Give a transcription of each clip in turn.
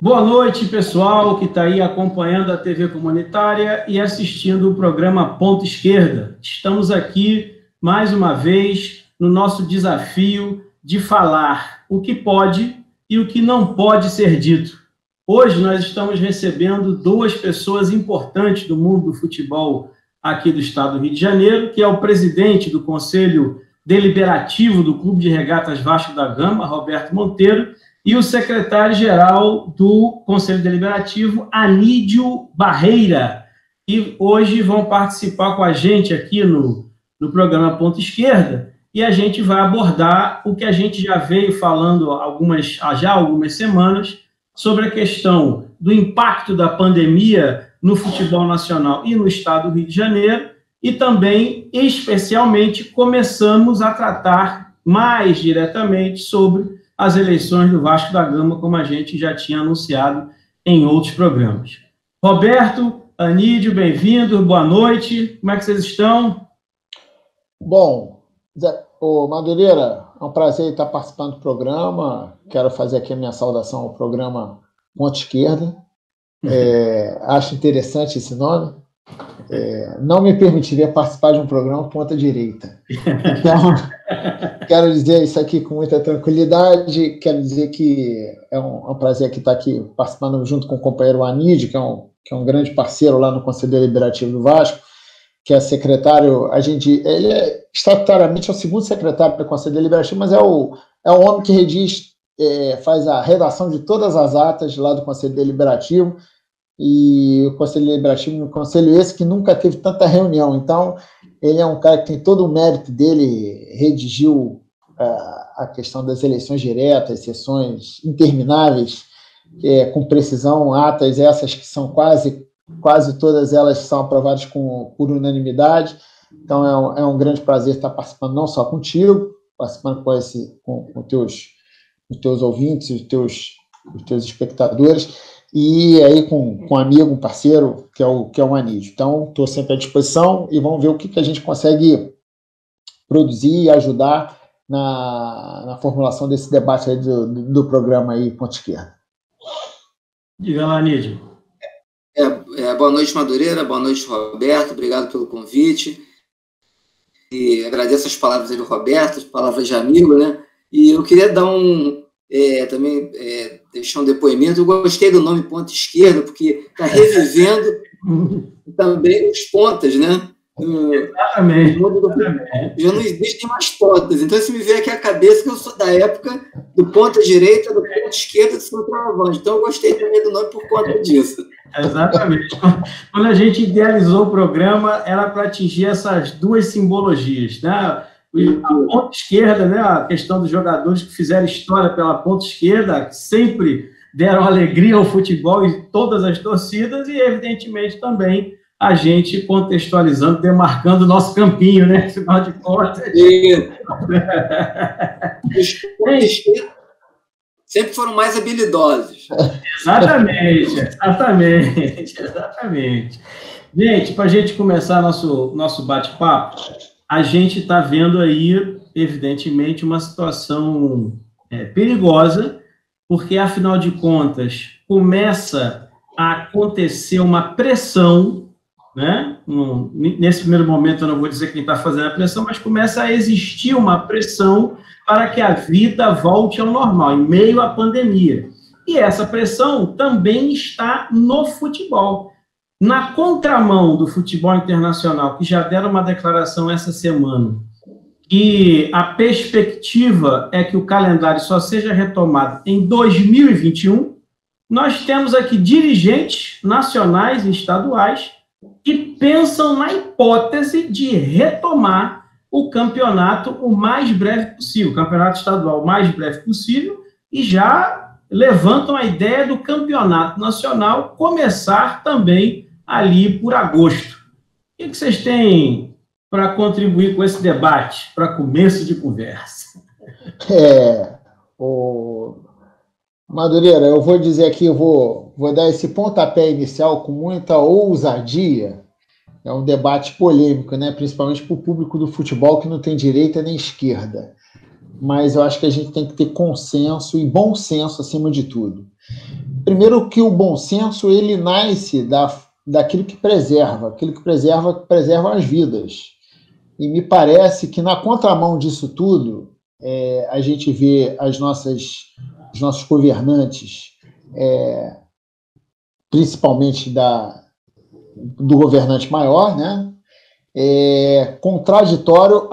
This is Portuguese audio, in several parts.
Boa noite, pessoal que está aí acompanhando a TV comunitária e assistindo o programa Ponta Esquerda. Estamos aqui, mais uma vez, no nosso desafio de falar o que pode e o que não pode ser dito. Hoje nós estamos recebendo duas pessoas importantes do mundo do futebol aqui do estado do Rio de Janeiro, que é o presidente do Conselho Deliberativo do Clube de Regatas Vasco da Gama, Roberto Monteiro, e o secretário-geral do Conselho Deliberativo, Anídio Barreira, que hoje vão participar com a gente aqui no programa Ponta Esquerda, e a gente vai abordar o que a gente já veio falando há algumas semanas, sobre a questão do impacto da pandemia no futebol nacional e no estado do Rio de Janeiro, e também, especialmente, começamos a tratar mais diretamente sobre as eleições do Vasco da Gama, como a gente já tinha anunciado em outros programas. Roberto, Anídio, bem-vindo, boa noite, como é que vocês estão? Bom, Madureira, é um prazer estar participando do programa, quero fazer aqui a minha saudação ao programa Ponta Esquerda, acho interessante esse nome, não me permitiria participar de um programa Ponta Direita. Então, quero dizer isso aqui com muita tranquilidade, quero dizer que é um prazer estar aqui participando junto com o companheiro Anídio, que é um grande parceiro lá no Conselho Deliberativo do Vasco, que é secretário, ele estatutariamente é o segundo secretário do Conselho Deliberativo, mas é o homem que redige, faz a redação de todas as atas lá do Conselho Deliberativo, e o Conselho Deliberativo, um conselho esse que nunca teve tanta reunião, então ele é um cara que tem todo o mérito dele, redigiu a questão das eleições diretas, sessões intermináveis, com precisão, atas essas que são quase todas elas são aprovadas por unanimidade, então é um grande prazer estar participando não só contigo, participando com os teus ouvintes, os teus espectadores, e aí com um amigo, um parceiro, que é o Anídio. Então, estou sempre à disposição e vamos ver o que a gente consegue produzir e ajudar na formulação desse debate aí do programa aí, Ponta Esquerda. Diga lá, Anídio. Boa noite, Madureira, boa noite, Roberto, obrigado pelo convite. E agradeço as palavras do Roberto, as palavras de amigo, né? E eu queria dar também deixar um depoimento. Eu gostei do nome Ponta Esquerda, porque está revivendo também os pontas, né? Exatamente. Já não existem mais pontas. Então, se me vier aqui a cabeça que eu sou da época do ponta direita, do ponta esquerda, do centroavante. Então, eu gostei também do nome por conta disso. Exatamente. Quando a gente idealizou o programa, era para atingir essas duas simbologias, né? A ponta esquerda, né? A questão dos jogadores que fizeram história pela ponta esquerda, que sempre deram alegria ao futebol e todas as torcidas, e, evidentemente, também a gente contextualizando, demarcando o nosso campinho, né? Afinal de contas. Os sempre foram mais habilidosos. Exatamente. Gente, para a gente começar nosso bate-papo, a gente está vendo aí, evidentemente, uma situação perigosa, porque, afinal de contas, começa a acontecer uma pressão, né? Nesse primeiro momento, eu não vou dizer quem está fazendo a pressão, mas começa a existir uma pressão para que a vida volte ao normal, em meio à pandemia. E essa pressão também está no futebol. Na contramão do futebol internacional, que já deram uma declaração essa semana, que a perspectiva é que o calendário só seja retomado em 2021, nós temos aqui dirigentes nacionais e estaduais que pensam na hipótese de retomar o campeonato o mais breve possível, o campeonato estadual o mais breve possível, e já levantam a ideia do campeonato nacional começar também ali por agosto. O que vocês têm para contribuir com esse debate, para começo de conversa? Madureira, eu vou dizer aqui, eu vou dar esse pontapé inicial com muita ousadia. É um debate polêmico, né? Principalmente para o público do futebol que não tem direita nem esquerda. Mas eu acho que a gente tem que ter consenso e bom senso acima de tudo. Primeiro que o bom senso, ele nasce daquilo que preserva. Aquilo que preserva as vidas. E me parece que, na contramão disso tudo, a gente vê os nossos governantes, principalmente do governante maior, né, contraditório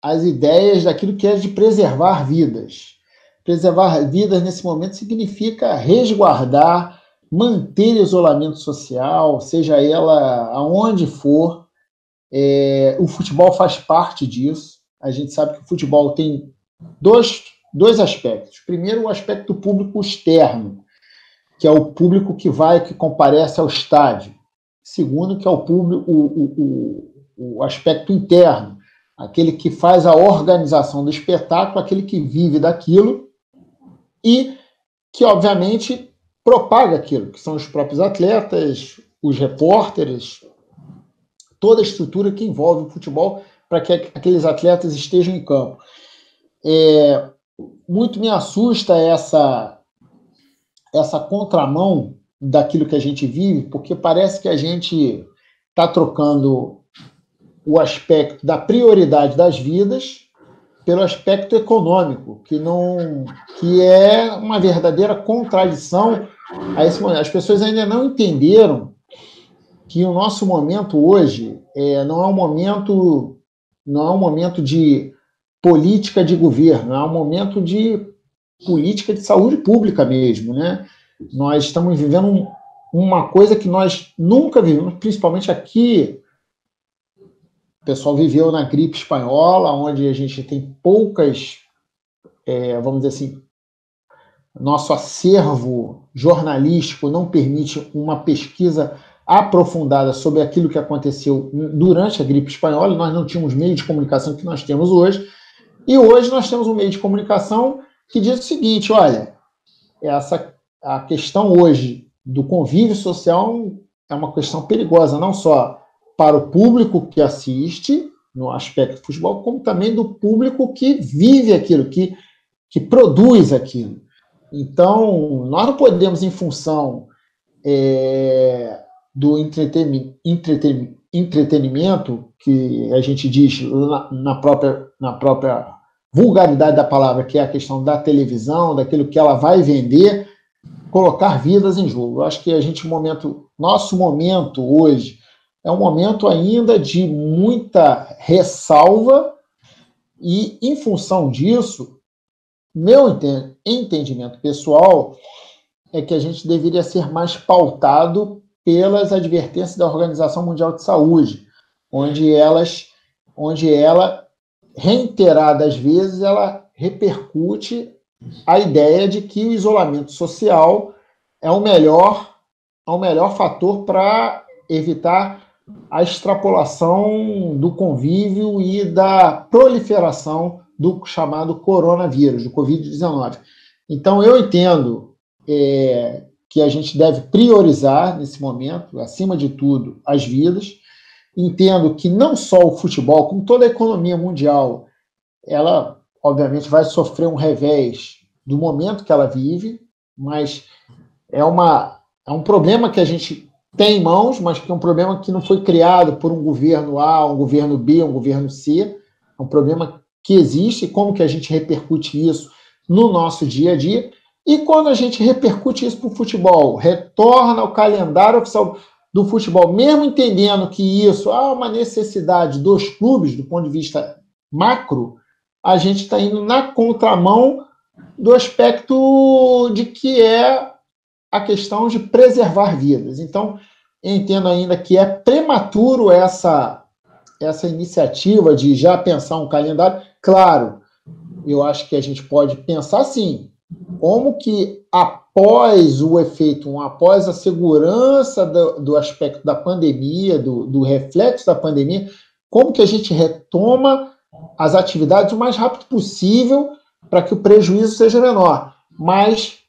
às ideias daquilo que é de preservar vidas. Preservar vidas, nesse momento, significa resguardar, manter isolamento social, seja ela aonde for. O futebol faz parte disso. A gente sabe que o futebol tem dois aspectos. Primeiro, o aspecto público externo, que é o público que comparece ao estádio. Segundo, que é o público, o aspecto interno, aquele que faz a organização do espetáculo, aquele que vive daquilo e que, obviamente, propaga aquilo, que são os próprios atletas, os repórteres, toda a estrutura que envolve o futebol para que aqueles atletas estejam em campo. Muito me assusta essa contramão daquilo que a gente vive, porque parece que a gente está trocando o aspecto da prioridade das vidas pelo aspecto econômico, que é uma verdadeira contradição a esse momento. As pessoas ainda não entenderam que o nosso momento hoje não é um momento de política de governo, é um momento de política de saúde pública mesmo, né? Nós estamos vivendo uma coisa que nós nunca vivemos, principalmente aqui. O pessoal viveu na gripe espanhola, onde a gente tem poucas, vamos dizer assim, nosso acervo jornalístico não permite uma pesquisa aprofundada sobre aquilo que aconteceu durante a gripe espanhola. Nós não tínhamos meio de comunicação que nós temos hoje, e hoje nós temos um meio de comunicação que diz o seguinte: olha, a questão hoje do convívio social é uma questão perigosa, não só para o público que assiste, no aspecto do futebol, como também do público que vive aquilo, que produz aquilo. Então, nós não podemos, em função do entretenimento, que a gente diz na própria vulgaridade da palavra, que é a questão da televisão, daquilo que ela vai vender, colocar vidas em jogo. Eu acho que nosso momento hoje é um momento ainda de muita ressalva e, em função disso, meu entendimento pessoal é que a gente deveria ser mais pautado pelas advertências da Organização Mundial de Saúde, onde ela, reiteradas vezes, ela repercute a ideia de que o isolamento social é o melhor fator para evitar a extrapolação do convívio e da proliferação do chamado coronavírus, do Covid-19. Então, eu entendo que a gente deve priorizar, nesse momento, acima de tudo, as vidas. Entendo que não só o futebol, como toda a economia mundial, ela, obviamente, vai sofrer um revés do momento que ela vive, mas é um problema que a gente tem em mãos, mas que é um problema que não foi criado por um governo A, um governo B, um governo C. É um problema que existe, e como que a gente repercute isso no nosso dia a dia. E quando a gente repercute isso para o futebol, retorna ao calendário oficial do futebol, mesmo entendendo que isso há uma necessidade dos clubes, do ponto de vista macro, a gente está indo na contramão do aspecto de que é a questão de preservar vidas. Então, eu entendo ainda que é prematuro essa iniciativa de já pensar um calendário. Claro, eu acho que a gente pode pensar sim, como que após o efeito, após a segurança do aspecto da pandemia, do reflexo da pandemia, como que a gente retoma as atividades o mais rápido possível para que o prejuízo seja menor. Mas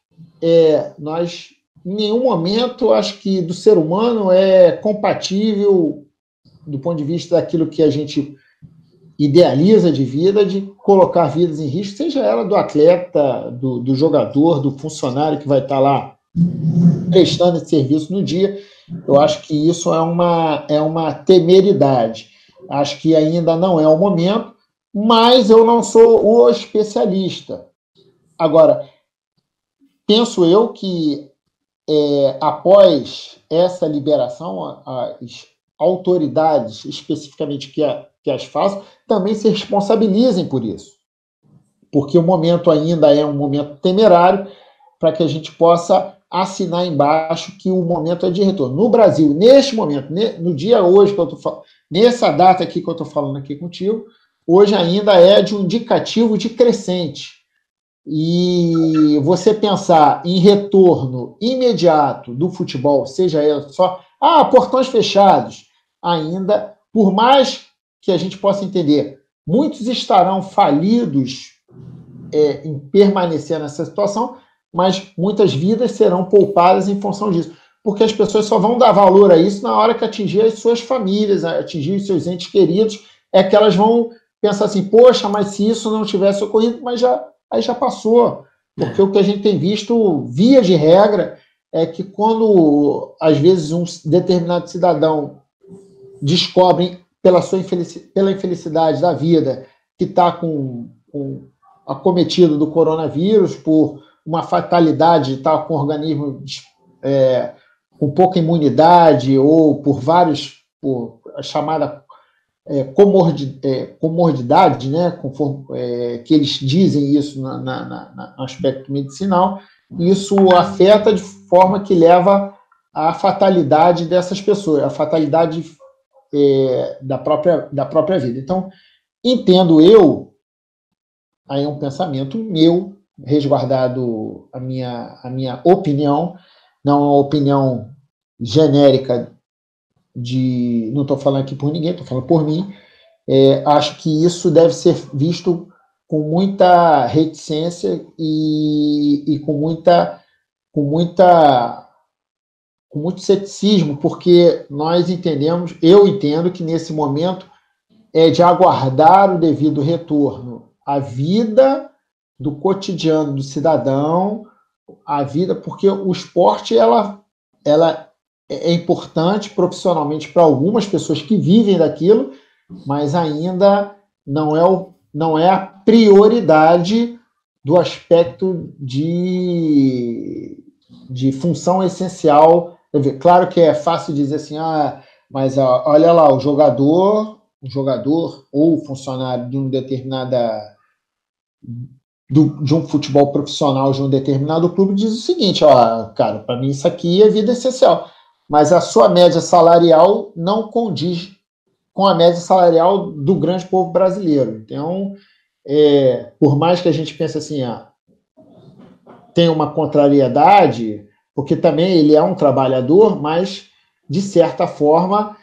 nós, em nenhum momento, acho que do ser humano é compatível, do ponto de vista daquilo que a gente idealiza de vida, de colocar vidas em risco, seja ela do atleta, do jogador, do funcionário que vai estar lá prestando esse serviço no dia. Eu acho que isso é uma temeridade. Acho que ainda não é o momento, mas eu não sou o especialista. Agora, penso eu que após essa liberação, as autoridades, especificamente que as façam, também se responsabilizem por isso. Porque o momento ainda é um momento temerário para que a gente possa assinar embaixo que o momento é de retorno. No Brasil, neste momento, no dia hoje que eu estou falando, nessa data aqui que eu estou falando aqui contigo, hoje ainda é de um indicativo de crescente. E você pensar em retorno imediato do futebol, seja ele só portões fechados, ainda, por mais que a gente possa entender, muitos estarão falidos em permanecer nessa situação, mas muitas vidas serão poupadas em função disso, porque as pessoas só vão dar valor a isso na hora que atingir as suas famílias, atingir os seus entes queridos, é que elas vão pensar assim, poxa, mas se isso não tivesse ocorrido, mas aí já passou, porque o que a gente tem visto, via de regra, é que quando, às vezes, um determinado cidadão descobre, pela infelicidade da vida, que está acometido do coronavírus, por uma fatalidade, está com o organismo com pouca imunidade, ou por a chamada comorbidade, né, que eles dizem isso no aspecto medicinal, isso afeta de forma que leva à fatalidade dessas pessoas, à fatalidade da própria vida. Então, entendo eu, aí é um pensamento meu, resguardado a minha opinião, não é uma opinião genérica não estou falando aqui por ninguém, estou falando por mim, acho que isso deve ser visto com muita reticência e com muito ceticismo, porque eu entendo que nesse momento é de aguardar o devido retorno à vida do cotidiano do cidadão, a vida, porque o esporte ela é importante profissionalmente para algumas pessoas que vivem daquilo, mas ainda não é a prioridade do aspecto de função essencial. Claro que é fácil dizer assim, mas olha lá, o jogador ou o funcionário de de um futebol profissional de um determinado clube diz o seguinte, cara, para mim isso aqui é vida essencial, mas a sua média salarial não condiz com a média salarial do grande povo brasileiro. Então, por mais que a gente pense assim, tem uma contrariedade, porque também ele é um trabalhador, mas, de certa forma,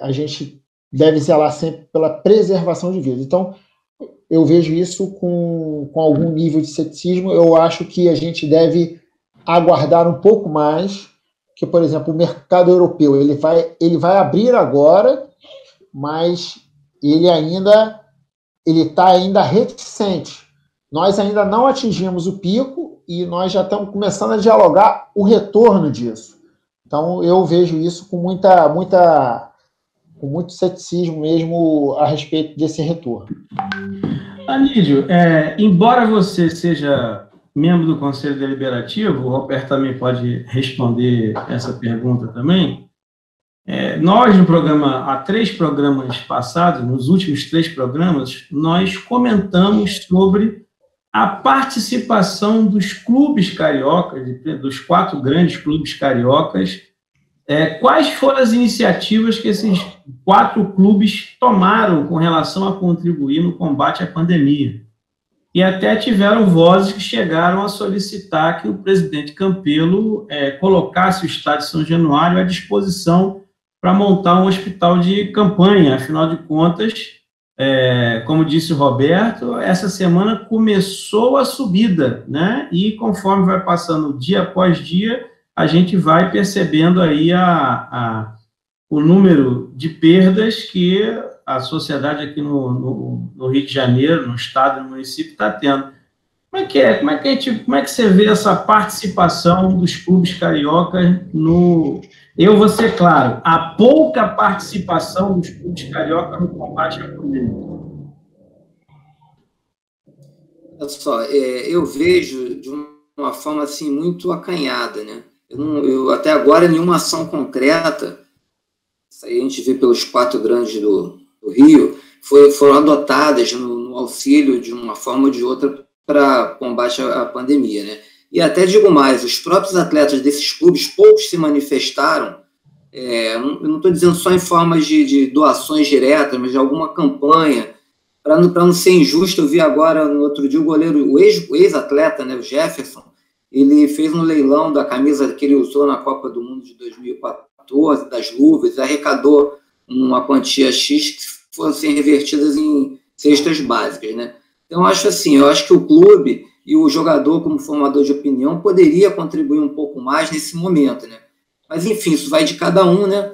a gente deve zelar sempre pela preservação de vidas. Então, eu vejo isso com algum nível de ceticismo. Eu acho que a gente deve aguardar um pouco mais, que, por exemplo, o mercado europeu ele vai abrir agora, mas ele está ainda reticente. Nós ainda não atingimos o pico e nós já estamos começando a dialogar o retorno disso. Então, eu vejo isso com muito ceticismo mesmo a respeito desse retorno. Anídio, embora você seja membro do Conselho Deliberativo, o Roberto também pode responder essa pergunta também. Nós, no programa, há 3 programas passados, nos últimos 3 programas, nós comentamos sobre a participação dos clubes cariocas, dos 4 grandes clubes cariocas. Quais foram as iniciativas que esses 4 clubes tomaram com relação a contribuir no combate à pandemia? E até tiveram vozes que chegaram a solicitar que o presidente Campelo colocasse o estádio São Januário à disposição para montar um hospital de campanha. Afinal de contas, como disse o Roberto, essa semana começou a subida, né? E conforme vai passando dia após dia, a gente vai percebendo aí o número de perdas que a sociedade aqui no Rio de Janeiro, no estado, no município, está tendo. Como é que você vê essa participação dos clubes cariocas no... Eu vou ser claro, a pouca participação dos clubes cariocas no combate à pandemia. Olha só, eu vejo de uma forma assim muito acanhada, né? Eu até agora nenhuma ação concreta, isso aí a gente vê pelos 4 grandes do Rio, foram adotadas no auxílio de uma forma ou de outra para combate à pandemia, né? E até digo mais, os próprios atletas desses clubes, poucos se manifestaram, eu não estou dizendo só em formas de doações diretas, mas de alguma campanha. Para não ser injusto, eu vi agora, no outro dia, o ex-atleta, né, o Jefferson, ele fez um leilão da camisa que ele usou na Copa do Mundo de 2014, das luvas, arrecadou uma quantia X que fossem revertidas em cestas básicas, né? Então, eu acho que o clube e o jogador, como formador de opinião, poderia contribuir um pouco mais nesse momento, né? Mas, enfim, isso vai de cada um, né?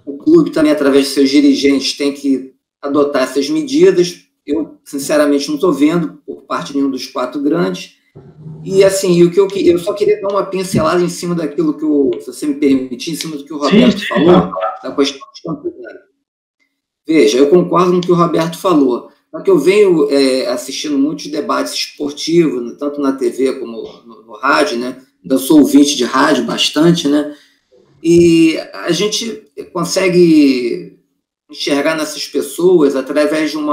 O clube também, através de seus dirigentes, tem que adotar essas medidas. Eu, sinceramente, não estou vendo por parte de nenhum dos 4 grandes. E, assim, eu só queria dar uma pincelada em cima daquilo que, se você me permitir, em cima do que o Roberto falou, da questão dos campeonatos. Veja, eu concordo com o que o Roberto falou. Só que eu venho assistindo muitos debates esportivos, tanto na TV como no rádio, né? Eu sou ouvinte de rádio bastante, né? E a gente consegue enxergar nessas pessoas, através de um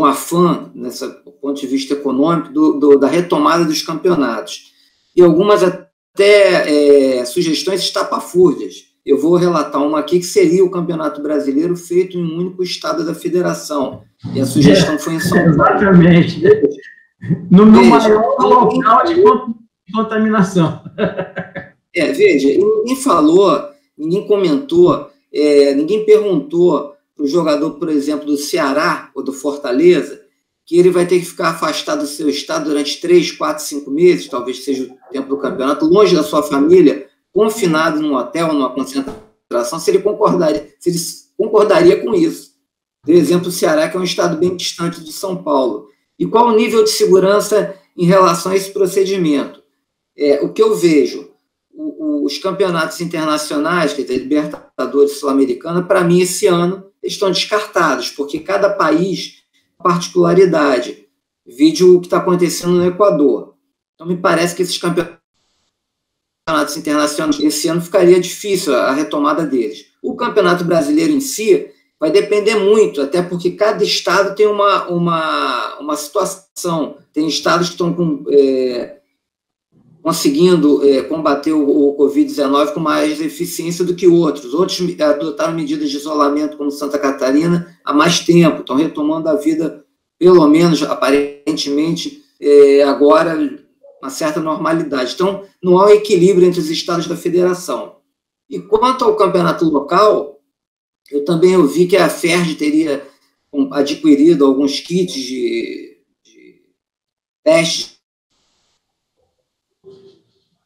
afã, do ponto de vista econômico, da retomada dos campeonatos. E algumas até sugestões estapafúrdias. Eu vou relatar uma aqui que seria o Campeonato Brasileiro feito em um único estado da federação. E a sugestão foi em São Paulo. Exatamente. No maior local de contaminação. Veja, ninguém falou, ninguém comentou, ninguém perguntou para o jogador, por exemplo, do Ceará ou do Fortaleza, que ele vai ter que ficar afastado do seu estado durante 3, 4, 5 meses, talvez seja o tempo do campeonato, longe da sua família, confinado num hotel, numa concentração, se ele concordaria com isso. Por exemplo, o Ceará, que é um estado bem distante de São Paulo. E qual o nível de segurança em relação a esse procedimento? O que eu vejo, os campeonatos internacionais, quer dizer, Libertadores, Sul-Americana, para mim, esse ano, estão descartados, porque cada país tem particularidade. Vídeo o que está acontecendo no Equador. Então, me parece que esses campeonatos internacionais, esse ano ficaria difícil a retomada deles. O Campeonato Brasileiro em si vai depender muito, até porque cada estado tem uma situação. Tem estados que estão conseguindo combater o Covid-19 com mais eficiência do que outros. Outros adotaram medidas de isolamento, como Santa Catarina, há mais tempo, estão retomando a vida, pelo menos, aparentemente, agora, uma certa normalidade. Então, não há um equilíbrio entre os estados da federação. E quanto ao campeonato local, eu também ouvi que a FERJ teria adquirido alguns kits de testes,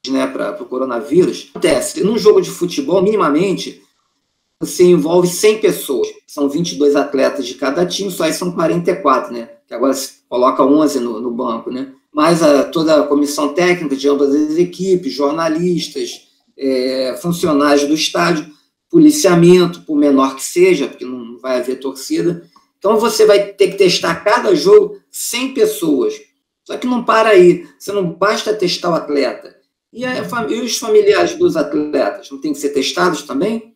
né, para o coronavírus. Acontece, num jogo de futebol, minimamente, você envolve 100 pessoas. São 22 atletas de cada time, só aí são 44, né? Que agora se coloca 11 no banco, né? Mais toda a comissão técnica de ambas as equipes, jornalistas, funcionários do estádio, policiamento, por menor que seja, porque não vai haver torcida. Então, você vai ter que testar cada jogo 100 pessoas. Só que não para aí. Você não basta testar o atleta. E os familiares dos atletas não têm que ser testados também?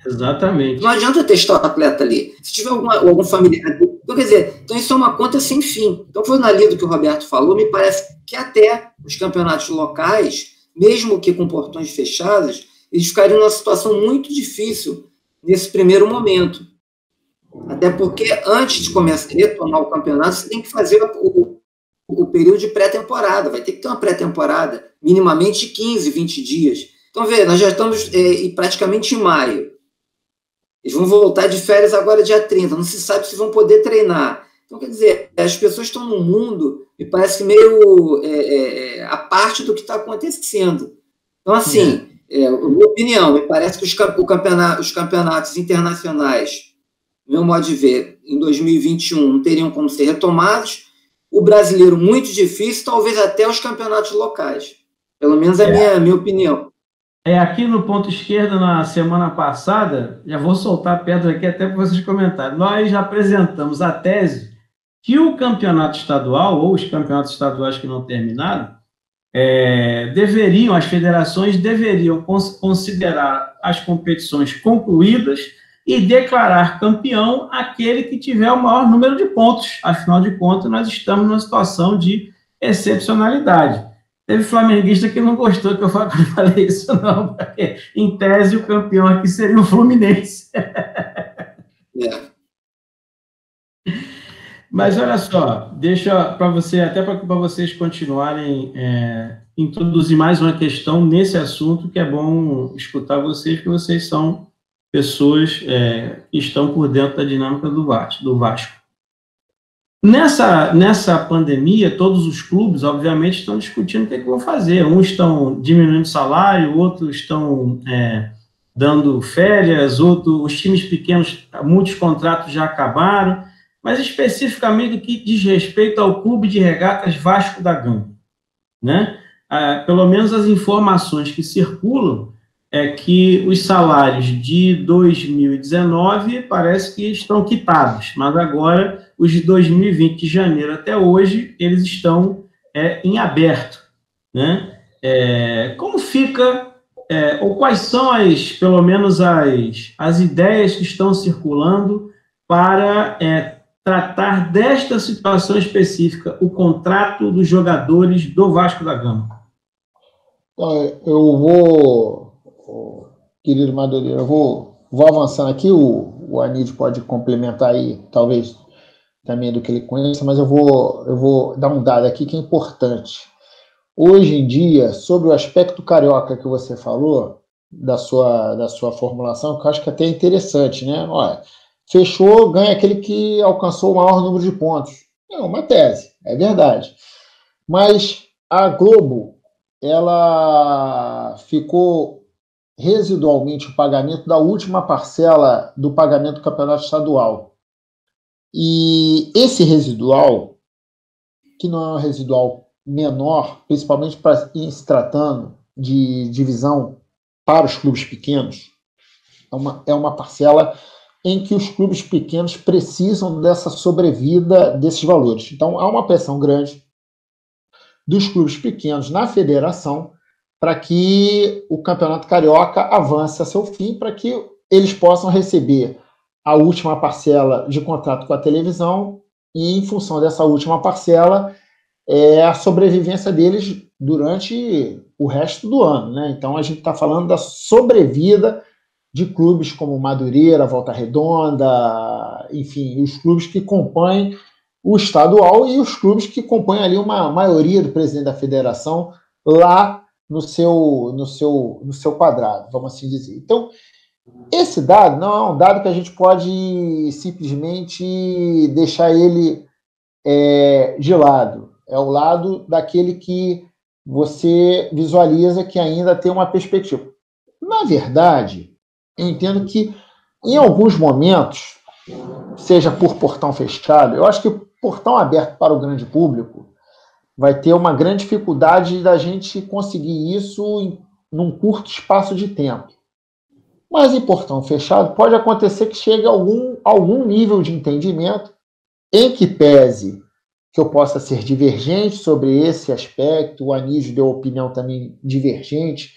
Exatamente. Não adianta testar o atleta ali. Se tiver algum familiar... Então, quer dizer, isso é uma conta sem fim. Então, foi na linha do que o Roberto falou, me parece que até os campeonatos locais, mesmo que com portões fechados, eles ficariam numa situação muito difícil nesse primeiro momento. Até porque, antes de começar a retomar o campeonato, você tem que fazer o período de pré-temporada. Vai ter que ter uma pré-temporada, minimamente de 15, 20 dias. Então, vê, nós já estamos praticamente em maio. Eles vão voltar de férias agora dia 30. Não se sabe se vão poder treinar. Então, quer dizer, as pessoas estão num mundo, me parece meio à parte do que está acontecendo. Então, assim, minha opinião, me parece que os campeonatos internacionais, meu modo de ver, em 2021 não teriam como ser retomados. O brasileiro, muito difícil, talvez até os campeonatos locais. Pelo menos é a minha opinião. Aqui no ponto esquerdo, na semana passada, já vou soltar a pedra aqui até para vocês comentarem, nós já apresentamos a tese que o campeonato estadual, ou os campeonatos estaduais que não terminaram, as federações deveriam considerar as competições concluídas e declarar campeão aquele que tiver o maior número de pontos. Afinal de contas, nós estamos numa situação de excepcionalidade. Teve flamenguista que não gostou que eu falei isso, não, porque, em tese, o campeão aqui seria o Fluminense. Mas, olha só, deixa para você, até para vocês continuarem, introduzir mais uma questão nesse assunto, que é bom escutar vocês, porque vocês são pessoas que estão por dentro da dinâmica do Vasco. Nessa pandemia, todos os clubes, obviamente, estão discutindo o que vão fazer. Uns estão diminuindo o salário, outros estão dando férias, os times pequenos, muitos contratos já acabaram, mas especificamente o que diz respeito ao Clube de Regatas Vasco da Gama, né? Pelo menos as informações que circulam é que os salários de 2019 parece que estão quitados, mas agora os de 2020, de janeiro até hoje, eles estão em aberto, né? Como fica, ou quais são pelo menos as ideias que estão circulando para tratar desta situação específica, o contrato dos jogadores do Vasco da Gama? Eu vou, querido Madureira, eu vou avançando aqui, o Anísio pode complementar aí, talvez também do que ele conheça, mas eu vou dar um dado aqui que é importante. Hoje em dia, sobre o aspecto carioca que você falou, da sua formulação, que eu acho que até é interessante, né? Olha, fechou, ganha aquele que alcançou o maior número de pontos. É uma tese, é verdade. Mas a Globo, ela ficou residualmente o pagamento da última parcela do pagamento do campeonato estadual. E esse residual, que não é um residual menor, principalmente em se tratando de divisão para os clubes pequenos, é uma parcela em que os clubes pequenos precisam dessa sobrevida desses valores. Então, há uma pressão grande dos clubes pequenos na federação para que o Campeonato Carioca avance a seu fim, para que eles possam receber a última parcela de contrato com a televisão e, em função dessa última parcela, a sobrevivência deles durante o resto do ano, né? Então, a gente está falando da sobrevida de clubes como Madureira, Volta Redonda, enfim, os clubes que compõem o estadual e os clubes que compõem ali uma maioria do presidente da federação lá no seu quadrado, vamos assim dizer. Então, esse dado não é um dado que a gente pode simplesmente deixar ele de lado. É o lado daquele que você visualiza que ainda tem uma perspectiva. Na verdade, eu entendo que, em alguns momentos, seja por portão fechado, eu acho que o portão aberto para o grande público vai ter uma grande dificuldade da gente conseguir isso num curto espaço de tempo. Mas em portão fechado pode acontecer que chegue a algum nível de entendimento em que pese que eu possa ser divergente sobre esse aspecto, o Anísio deu opinião também divergente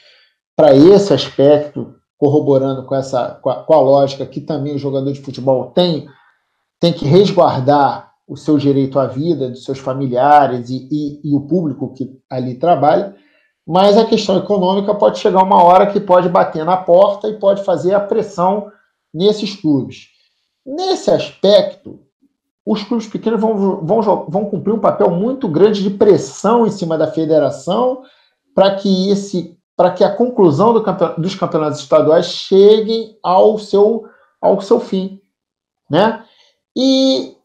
para esse aspecto, corroborando com a lógica que também o jogador de futebol tem que resguardar o seu direito à vida, dos seus familiares e o público que ali trabalha, mas a questão econômica pode chegar uma hora que pode bater na porta e pode fazer a pressão nesses clubes. Nesse aspecto, os clubes pequenos vão cumprir um papel muito grande de pressão em cima da federação para que a conclusão dos campeonatos estaduais cheguem ao seu fim, né? E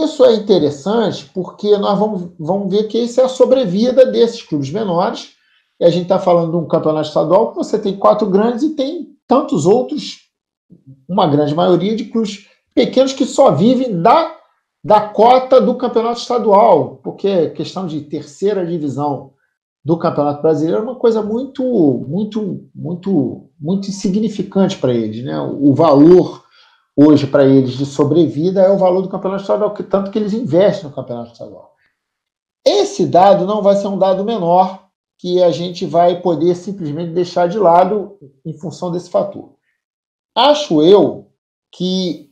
isso é interessante porque nós vamos ver que isso é a sobrevida desses clubes menores E a gente está falando de um campeonato estadual que você tem 4 grandes e tem tantos outros, uma grande maioria de clubes pequenos que só vivem da cota do campeonato estadual, porque questão de terceira divisão do Campeonato Brasileiro é uma coisa muito insignificante para eles, né? O valor hoje para eles de sobrevida é o valor do Campeonato Estadual, tanto que eles investem no Campeonato Estadual. Esse dado não vai ser um dado menor que a gente vai poder simplesmente deixar de lado em função desse fator. Acho eu que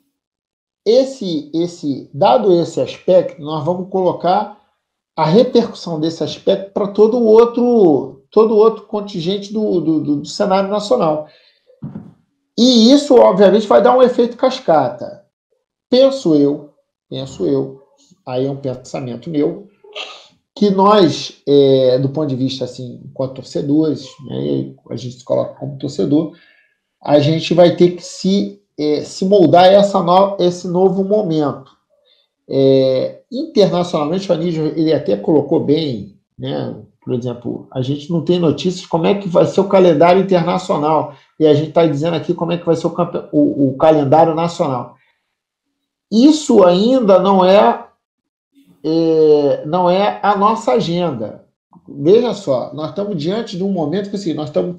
dado esse aspecto, nós vamos colocar a repercussão desse aspecto para todo o outro contingente do cenário nacional. E isso, obviamente, vai dar um efeito cascata. Penso eu, aí é um pensamento meu, que nós, do ponto de vista, assim, enquanto torcedores, né, a gente se coloca como torcedor, a gente vai ter que se moldar esse novo momento. Internacionalmente, o Anísio, ele até colocou bem, né? Por exemplo, a gente não tem notícias de como é que vai ser o calendário internacional, e a gente está dizendo aqui como é que vai ser o calendário nacional. Isso ainda não é a nossa agenda. Veja só, nós estamos diante de um momento que assim, nós estamos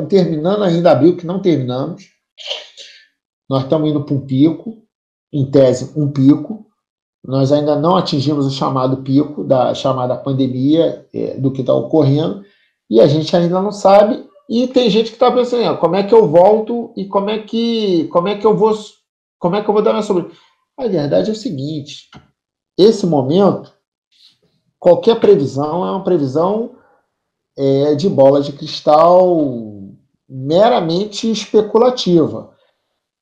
terminando ainda abril, que não terminamos, nós estamos indo para um pico, em tese, um pico. Nós ainda não atingimos o chamado pico da chamada pandemia, do que está ocorrendo, e a gente ainda não sabe, e tem gente que está pensando, como é que eu volto e como é que eu vou dar minha sobrevivência? A verdade é o seguinte, esse momento, qualquer previsão é uma previsão de bola de cristal meramente especulativa.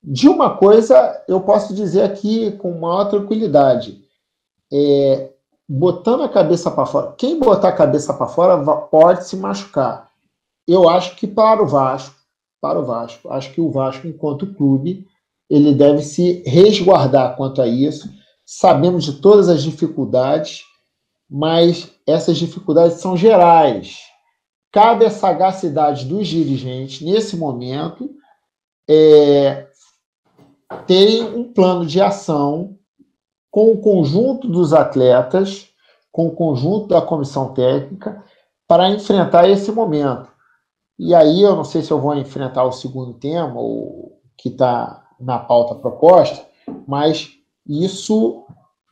De uma coisa, eu posso dizer aqui com maior tranquilidade, botando a cabeça para fora, quem botar a cabeça para fora pode se machucar. Eu acho que para o Vasco, acho que o Vasco, enquanto clube, ele deve se resguardar quanto a isso. Sabemos de todas as dificuldades, mas essas dificuldades são gerais. Cabe a sagacidade dos dirigentes, nesse momento, terem um plano de ação com o conjunto dos atletas, com o conjunto da comissão técnica, para enfrentar esse momento. E aí, eu não sei se eu vou enfrentar o segundo tema, que está na pauta proposta, mas isso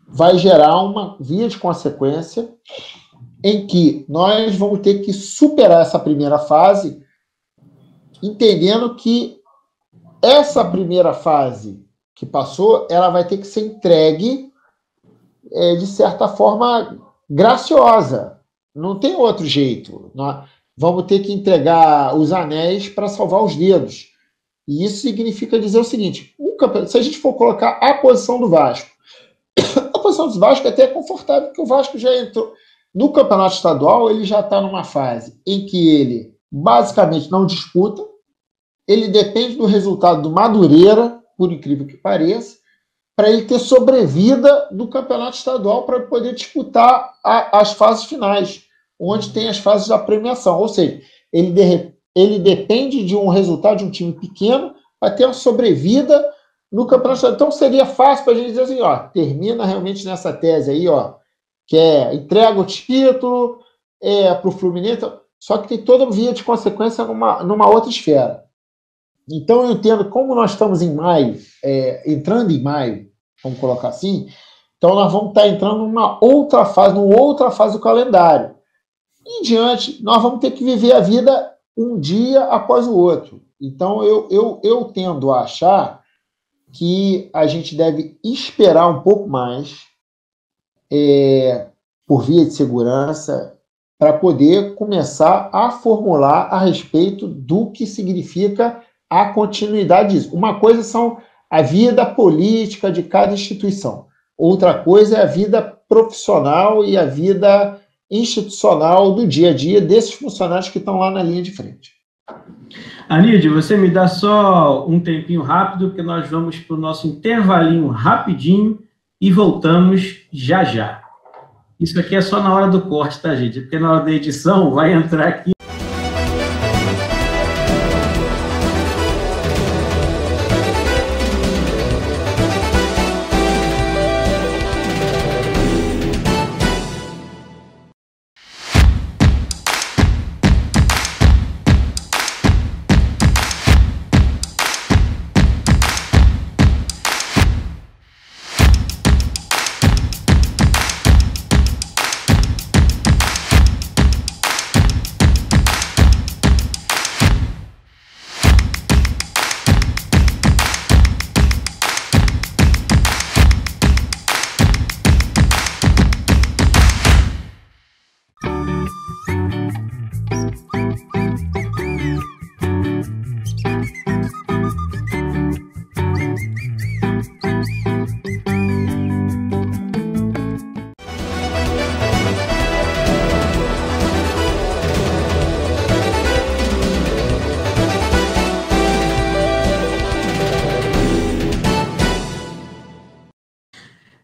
vai gerar uma via de consequência em que nós vamos ter que superar essa primeira fase, entendendo que essa primeira fase que passou, ela vai ter que ser entregue de certa forma graciosa. Não tem outro jeito. Nós vamos ter que entregar os anéis para salvar os dedos. E isso significa dizer o seguinte, se a gente for colocar a posição do Vasco, a posição do Vasco é até confortável, porque o Vasco já entrou no campeonato estadual, ele já está numa fase em que ele basicamente não disputa, ele depende do resultado do Madureira, por incrível que pareça, para ele ter sobrevida do campeonato estadual para poder disputar as fases finais, onde tem as fases da premiação. Ou seja, ele depende de um resultado de um time pequeno para ter uma sobrevida no campeonato estadual. Então seria fácil para a gente dizer assim, termina realmente nessa tese aí, que entrega o título para o Fluminense, só que tem toda via de consequência numa outra esfera. Então, eu entendo, como nós estamos em maio, entrando em maio, vamos colocar assim, então nós vamos estar entrando numa outra fase do calendário. Em diante, nós vamos ter que viver a vida um dia após o outro. Então, eu tendo a achar que a gente deve esperar um pouco mais, por via de segurança, para poder começar a formular a respeito do que significa a continuidade disso. Uma coisa são a vida política de cada instituição. Outra coisa é a vida profissional e a vida institucional do dia a dia desses funcionários que estão lá na linha de frente. Anídio, você me dá só um tempinho rápido, porque nós vamos para o nosso intervalinho rapidinho e voltamos já já. Isso aqui é só na hora do corte, tá, gente? Porque na hora da edição vai entrar aqui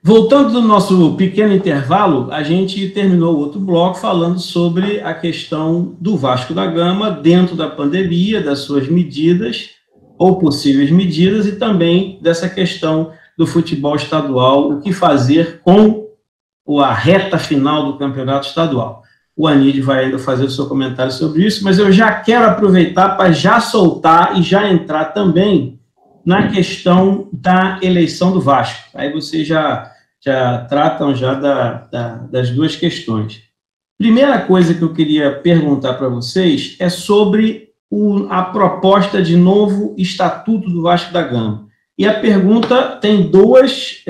Voltando do nosso pequeno intervalo, a gente terminou o outro bloco falando sobre a questão do Vasco da Gama dentro da pandemia, das suas medidas ou possíveis medidas, e também dessa questão do futebol estadual, o que fazer com a reta final do campeonato estadual. O Anídio vai ainda fazer o seu comentário sobre isso, mas eu já quero aproveitar para já soltar e já entrar também na questão da eleição do Vasco. Aí vocês já tratam já das duas questões. Primeira coisa que eu queria perguntar para vocês é sobre a proposta de novo Estatuto do Vasco da Gama. E a pergunta tem dois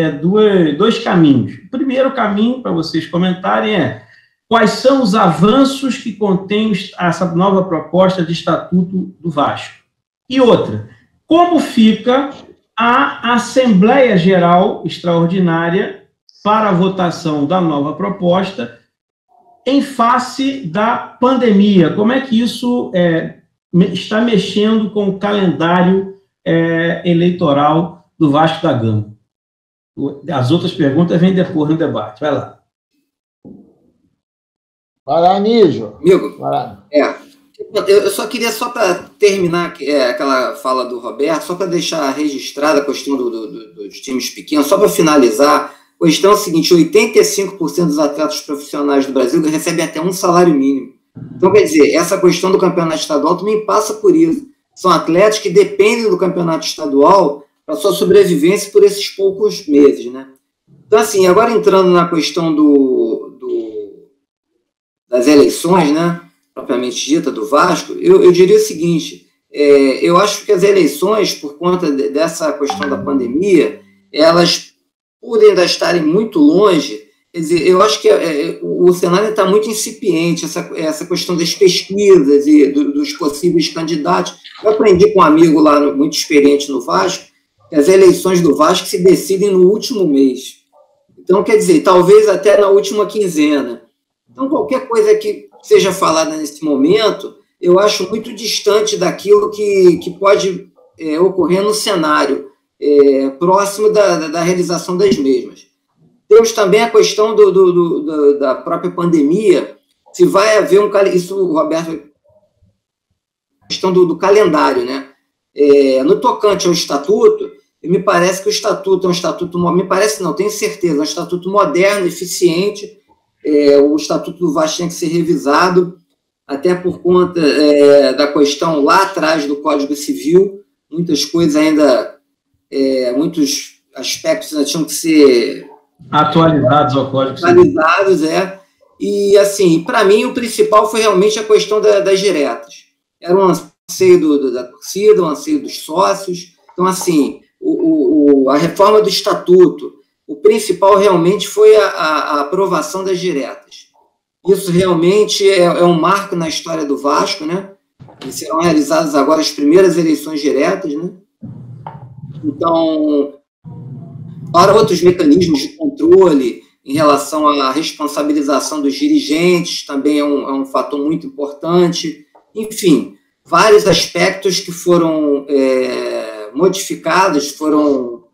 caminhos. O primeiro caminho, para vocês comentarem, é quais são os avanços que contém essa nova proposta de Estatuto do Vasco? E outra, como fica a Assembleia Geral Extraordinária para a votação da nova proposta em face da pandemia? Como é que isso está mexendo com o calendário eleitoral do Vasco da Gama? As outras perguntas vêm depois no debate. Vai lá. Vai lá, Anídio. Amigo, eu só queria, só para terminar aquela fala do Roberto, só para deixar registrada a questão dos times pequenos, só para finalizar, a questão é o seguinte: 85% dos atletas profissionais do Brasil recebem até um salário mínimo. Então, quer dizer, essa questão do campeonato estadual também passa por isso. São atletas que dependem do campeonato estadual para sua sobrevivência por esses poucos meses, né? Então, assim, agora entrando na questão das eleições, né, propriamente dita, do Vasco, eu diria o seguinte: eu acho que as eleições, por conta dessa questão da pandemia, elas, por ainda estarem muito longe, quer dizer, eu acho que o cenário está muito incipiente, essa questão das pesquisas e dos possíveis candidatos. Eu aprendi com um amigo lá, muito experiente no Vasco, que as eleições do Vasco se decidem no último mês. Então, quer dizer, talvez até na última quinzena. Então, qualquer coisa que seja falada nesse momento, eu acho muito distante daquilo que pode ocorrer no cenário próximo da realização das mesmas. Temos também a questão da própria pandemia, se vai haver isso, Roberto, a questão do calendário, né? No tocante ao estatuto, me parece que o estatuto é um estatuto, me parece não, tenho certeza, é um estatuto moderno, eficiente. O estatuto do Vasco tem que ser revisado, até por conta da questão lá atrás do Código Civil, muitas coisas ainda, muitos aspectos ainda tinham que ser atualizados ao Código Civil. E, assim, para mim, o principal foi realmente a questão das diretas. Era um anseio da torcida, um anseio dos sócios. Então, assim, a reforma do estatuto, o principal realmente foi a aprovação das diretas. Isso realmente é um marco na história do Vasco, né? E serão realizadas agora as primeiras eleições diretas, né? Então, para outros mecanismos de controle em relação à responsabilização dos dirigentes, também é um fator muito importante. Enfim, vários aspectos que foram modificados foram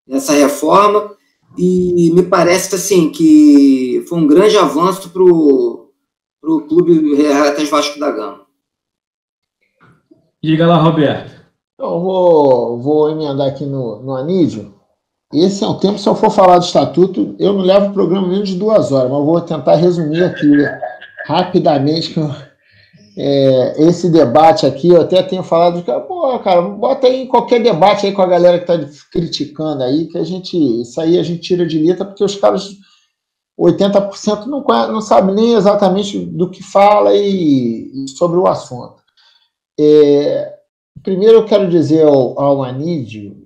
nessa reforma, e me parece assim que foi um grande avanço para o Clube Regatas Vasco da Gama. Diga lá, Roberto. Eu vou emendar aqui no Anídio. Esse é um tempo, se eu for falar do estatuto, eu não levo o programa menos de 2 horas, mas eu vou tentar resumir aqui rapidamente esse debate aqui. Eu até tenho falado, cara, bota aí qualquer debate aí com a galera que está criticando aí, que isso aí a gente tira de letra, porque os caras, 80% não sabe nem exatamente do que fala e sobre o assunto. Primeiro eu quero dizer ao Anídio,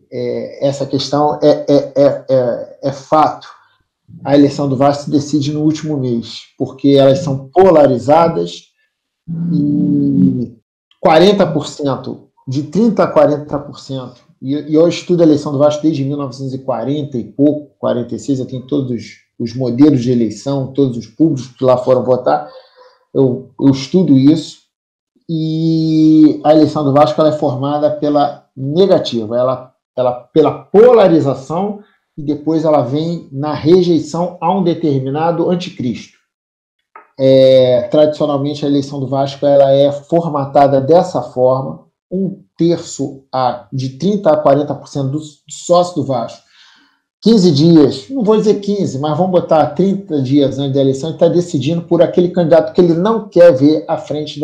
essa questão é fato. A eleição do Vasco se decide no último mês, porque elas são polarizadas e 40%, de 30% a 40%, e eu estudo a eleição do Vasco desde 1940 e pouco, 46, eu tenho todos os modelos de eleição, todos os públicos que lá foram votar, eu estudo isso, e a eleição do Vasco ela é formada pela negativa, pela polarização e depois ela vem na rejeição a um determinado anticristo. Tradicionalmente, a eleição do Vasco ela é formatada dessa forma: 1/3 de 30% a 40% do sócio do Vasco, 15 dias, não vou dizer 15, mas vamos botar 30 dias antes da eleição, e está decidindo por aquele candidato que ele não quer ver à frente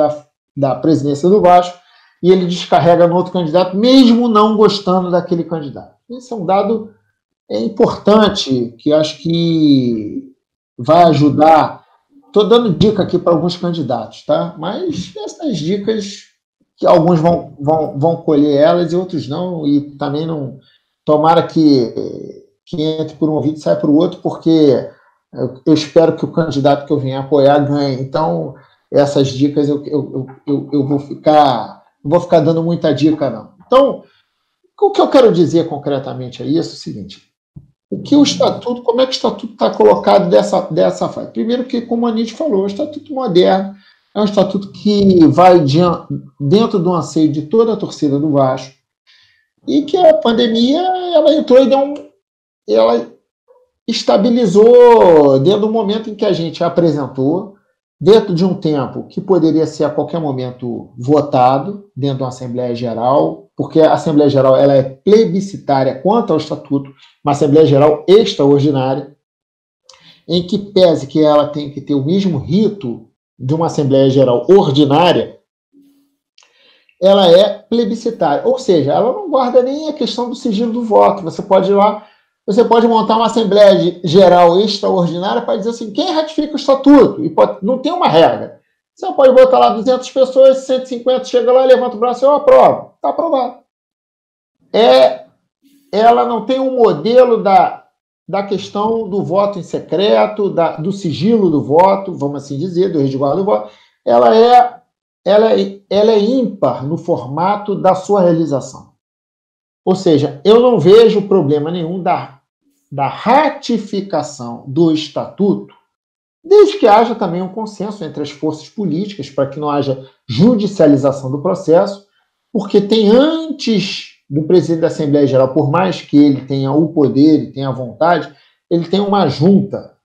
da presidência do Vasco, e ele descarrega no outro candidato, mesmo não gostando daquele candidato. Esse é um dado importante, que acho que vai ajudar. Estou dando dica aqui para alguns candidatos, tá? Mas essas dicas, que alguns vão colher elas e outros não, e também não. Tomara que entre por um ouvido e saia por outro, porque eu espero que o candidato que eu venha apoiar ganhe. Então, essas dicas eu vou ficar. Não vou ficar dando muita dica, não. Então, o que eu quero dizer concretamente é isso, é o seguinte: como é que o estatuto está colocado dessa fase? Primeiro que, como a Anitta falou, o estatuto moderno é um estatuto que vai dentro do anseio de toda a torcida do Vasco, e que a pandemia ela entrou e ela estabilizou dentro do momento em que a gente apresentou, dentro de um tempo que poderia ser a qualquer momento votado dentro de uma Assembleia Geral, porque a Assembleia Geral ela é plebiscitária quanto ao Estatuto, uma Assembleia Geral extraordinária, em que pese que ela tem que ter o mesmo rito de uma Assembleia Geral ordinária, ela é plebiscitária, ou seja, ela não guarda nem a questão do sigilo do voto. Você pode ir lá, você pode montar uma Assembleia Geral extraordinária para dizer assim, quem ratifica o Estatuto? E não tem uma regra. Você pode botar lá 200 pessoas, 150 chega lá, levanta o braço e eu aprovo. Está aprovado. Ela não tem um modelo da questão do voto em secreto, do sigilo do voto, vamos assim dizer, do resguardo do voto. Ela é ímpar no formato da sua realização. Ou seja, eu não vejo problema nenhum da ratificação do Estatuto, desde que haja também um consenso entre as forças políticas para que não haja judicialização do processo, porque tem antes do presidente da Assembleia Geral, por mais que ele tenha o poder e tenha a vontade, ele tem uma junta,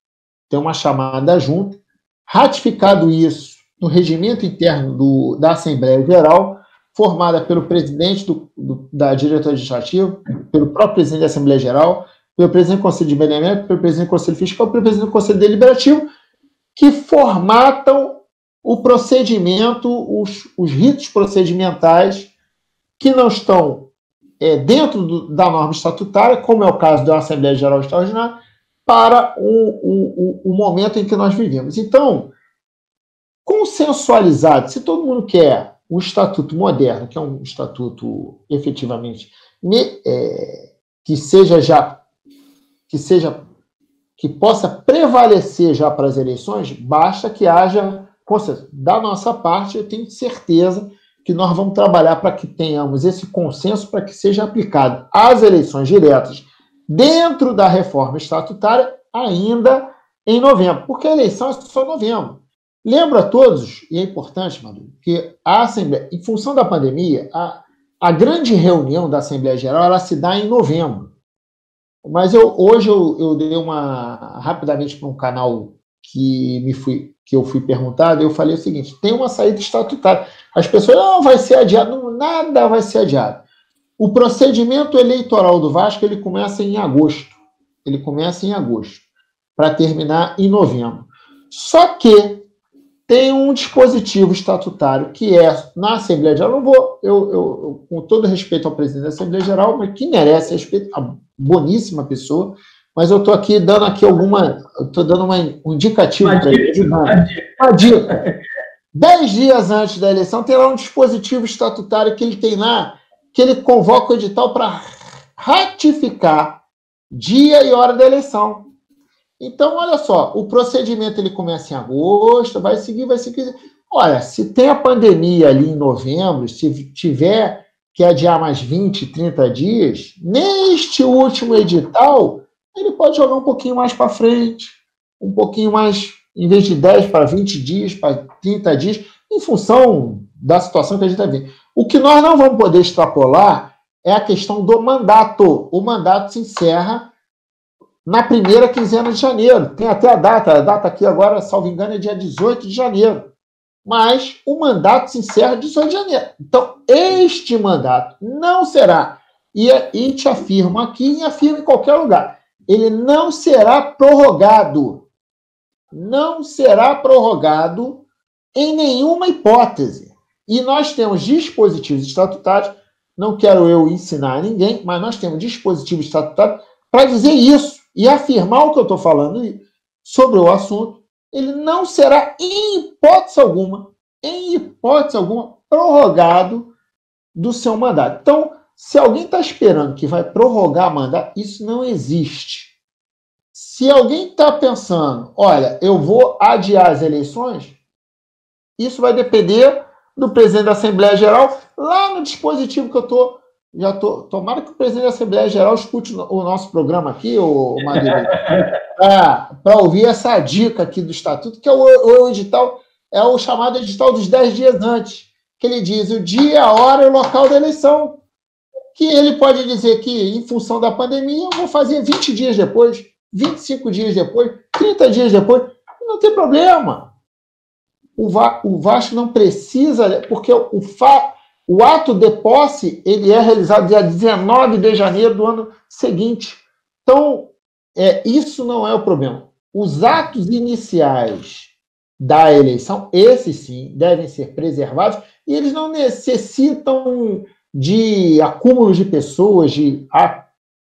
tem uma chamada junta, ratificado isso no regimento interno da Assembleia Geral, formada pelo presidente da diretoria legislativa, pelo próprio presidente da Assembleia Geral, pelo presidente do Conselho de Benemérito, pelo presidente do Conselho Fiscal, pelo presidente do Conselho Deliberativo, que formatam o procedimento, os ritos procedimentais que não estão dentro da norma estatutária, como é o caso da Assembleia Geral Extraordinária, para o momento em que nós vivemos. Então, consensualizado, se todo mundo quer um estatuto moderno, que é um estatuto efetivamente que possa prevalecer já para as eleições, basta que haja consenso. Da nossa parte, eu tenho certeza que nós vamos trabalhar para que tenhamos esse consenso para que seja aplicado às eleições diretas dentro da reforma estatutária ainda em novembro, porque a eleição é só em novembro. Lembro a todos, e é importante, Madu, que a Assembleia, em função da pandemia, a grande reunião da Assembleia Geral ela se dá em novembro. Mas hoje eu dei rapidamente para um canal que eu fui perguntado, eu falei o seguinte: tem uma saída estatutária. As pessoas, não, vai ser adiado. Não, nada vai ser adiado. O procedimento eleitoral do Vasco ele começa em agosto. Ele começa em agosto, para terminar em novembro. Só que tem um dispositivo estatutário que é na Assembleia Geral. Não vou, eu com todo respeito ao presidente da Assembleia Geral, mas que merece respeito, a boníssima pessoa, mas eu estou aqui dando estou dando um indicativo para ele. Uma dica. 10 dias antes da eleição, tem lá um dispositivo estatutário que ele tem lá, que ele convoca o edital para ratificar dia e hora da eleição. Então, olha só, o procedimento ele começa em agosto, vai seguir. Olha, se tem a pandemia ali em novembro, se tiver que adiar mais 20, 30 dias, neste último edital, ele pode jogar um pouquinho mais para frente, um pouquinho mais, em vez de 10 para 20 dias, para 30 dias, em função da situação que a gente está vendo. O que nós não vamos poder extrapolar é a questão do mandato. O mandato se encerra na primeira quinzena de janeiro. Tem até a data aqui agora, salvo engano, é dia 18 de janeiro. Mas o mandato se encerra 18 de janeiro. Então, este mandato não será, e te afirmo aqui e afirmo em qualquer lugar, ele não será prorrogado. Não será prorrogado em nenhuma hipótese. E nós temos dispositivos estatutários, não quero eu ensinar a ninguém, mas nós temos dispositivos estatutários para dizer isso e afirmar o que eu estou falando sobre o assunto. Ele não será, em hipótese alguma, prorrogado do seu mandato. Então, se alguém está esperando que vai prorrogar mandato, isso não existe. Se alguém está pensando, olha, eu vou adiar as eleições, isso vai depender do presidente da Assembleia Geral, lá no dispositivo que eu estou. Tomara que o presidente da Assembleia Geral escute o nosso programa aqui, o Madureira, para ouvir essa dica aqui do Estatuto, que é o edital, é o chamado edital dos 10 dias antes, que ele diz o dia, a hora e o local da eleição. Que ele pode dizer que, em função da pandemia, eu vou fazer 20 dias depois, 25 dias depois, 30 dias depois, não tem problema. O Vasco não precisa, porque o ato de posse ele é realizado dia 19 de janeiro do ano seguinte. Então, isso não é o problema. Os atos iniciais da eleição, esses sim, devem ser preservados, e eles não necessitam de acúmulo de pessoas,